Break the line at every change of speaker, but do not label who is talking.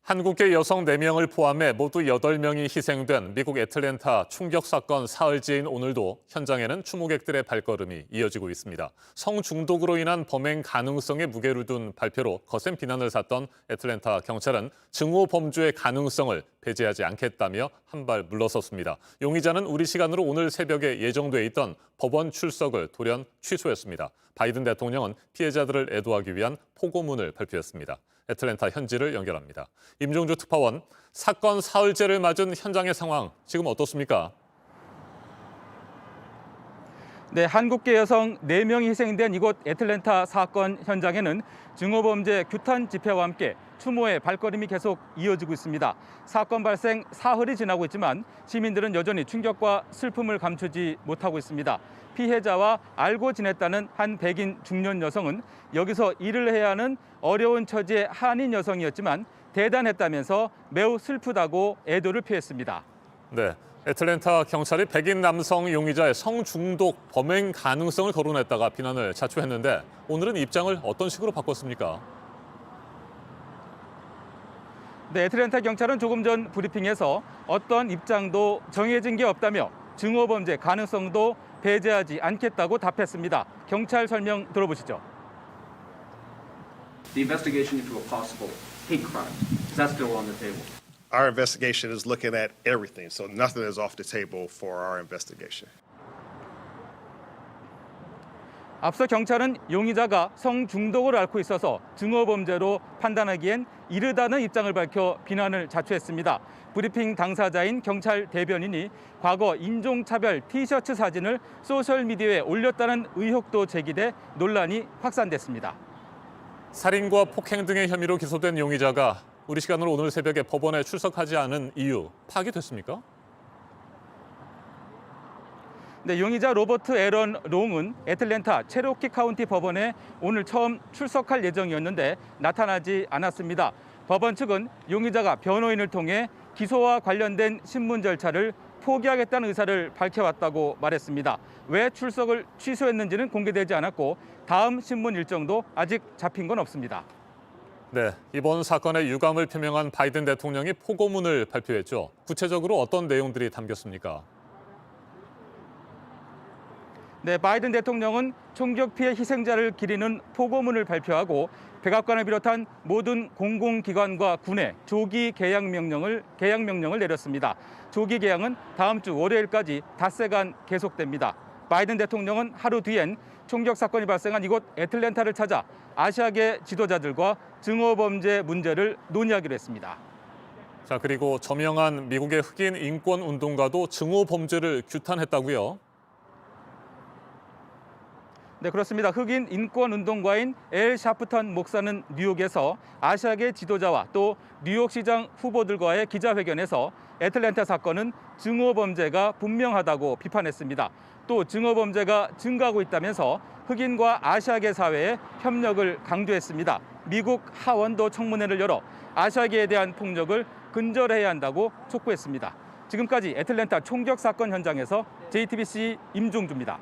한국계 여성 4명을 포함해 모두 8명이 희생된 미국 애틀랜타 총격 사건 사흘째인 오늘도 현장에는 추모객들의 발걸음이 이어지고 있습니다. 성중독으로 인한 범행 가능성에 무게를 둔 발표로 거센 비난을 샀던 애틀랜타 경찰은 증오 범죄의 가능성을 배제하지 않겠다며 한 발 물러섰습니다. 용의자는 우리 시간으로 오늘 새벽에 예정돼 있던 법원 출석을 돌연 취소했습니다. 바이든 대통령은 피해자들을 애도하기 위한 포고문을 발표했습니다. 애틀랜타 현지를 연결합니다. 임종주 특파원, 사건 사흘째를 맞은 현장의 상황 지금 어떻습니까?
네, 한국계 여성 4명이 희생된 이곳 애틀랜타 사건 현장에는 증오범죄 규탄 집회와 함께 추모의 발걸음이 계속 이어지고 있습니다. 사건 발생 사흘이 지나고 있지만 시민들은 여전히 충격과 슬픔을 감추지 못하고 있습니다. 피해자와 알고 지냈다는 한 백인 중년 여성은 여기서 일을 해야 하는 어려운 처지의 한인 여성이었지만 대단했다면서 매우 슬프다고 애도를 표했습니다.
네, 애틀랜타 경찰이 백인 남성 용의자의 성중독 범행 가능성을 거론했다가 비난을 자초했는데 오늘은 입장을 어떤 식으로 바꿨습니까?
네, 애틀랜타 경찰은 조금 전 브리핑에서 어떤 입장도 정해진 게 없다며 증오범죄 가능성도 배제하지 않겠다고 답했습니다. 경찰 설명 들어보시죠.
The investigation into a possible hate crime, is that still on the table?
Our investigation is looking at everything, so nothing is off the table for our investigation.
앞서 경찰은 용의자가 성중독을 앓고 있어서 증오범죄로 판단하기엔 이르다는 입장을 밝혀 비난을 자초했습니다. 브리핑 당사자인 경찰 대변인이 과거 인종차별 티셔츠 사진을 소셜미디어에 올렸다는 의혹도 제기돼 논란이 확산됐습니다.
살인과 폭행 등의 혐의로 기소된 용의자가 우리 시간으로 오늘 새벽에 법원에 출석하지 않은 이유 파악이 됐습니까?
네, 용의자 로버트 애런 롱은 애틀랜타 체로키 카운티 법원에 오늘 처음 출석할 예정이었는데 나타나지 않았습니다. 법원 측은 용의자가 변호인을 통해 기소와 관련된 신문 절차를 포기하겠다는 의사를 밝혀왔다고 말했습니다. 왜 출석을 취소했는지는 공개되지 않았고 다음 신문 일정도 아직 잡힌 건 없습니다.
네, 이번 사건의 유감을 표명한 바이든 대통령이 포고문을 발표했죠. 구체적으로 어떤 내용들이 담겼습니까?
네, 바이든 대통령은 총격 피해 희생자를 기리는 포고문을 발표하고 백악관을 비롯한 모든 공공기관과 군에 조기 개양 명령을 내렸습니다. 조기 개양은 다음 주 월요일까지 닷새간 계속됩니다. 바이든 대통령은 하루 뒤엔 총격 사건이 발생한 이곳 애틀랜타를 찾아 아시아계 지도자들과 증오범죄 문제를 논의하기로 했습니다.
자, 그리고 저명한 미국의 흑인 인권 운동가도 증오범죄를 규탄했다고요?
네, 그렇습니다. 흑인 인권 운동가인 엘 샤프턴 목사는 뉴욕에서 아시아계 지도자와 또 뉴욕시장 후보들과의 기자회견에서 애틀랜타 사건은 증오범죄가 분명하다고 비판했습니다. 또 증오범죄가 증가하고 있다면서 흑인과 아시아계 사회의 협력을 강조했습니다. 미국 하원도 청문회를 열어 아시아계에 대한 폭력을 근절해야 한다고 촉구했습니다. 지금까지 애틀랜타 총격 사건 현장에서 JTBC 임종주입니다.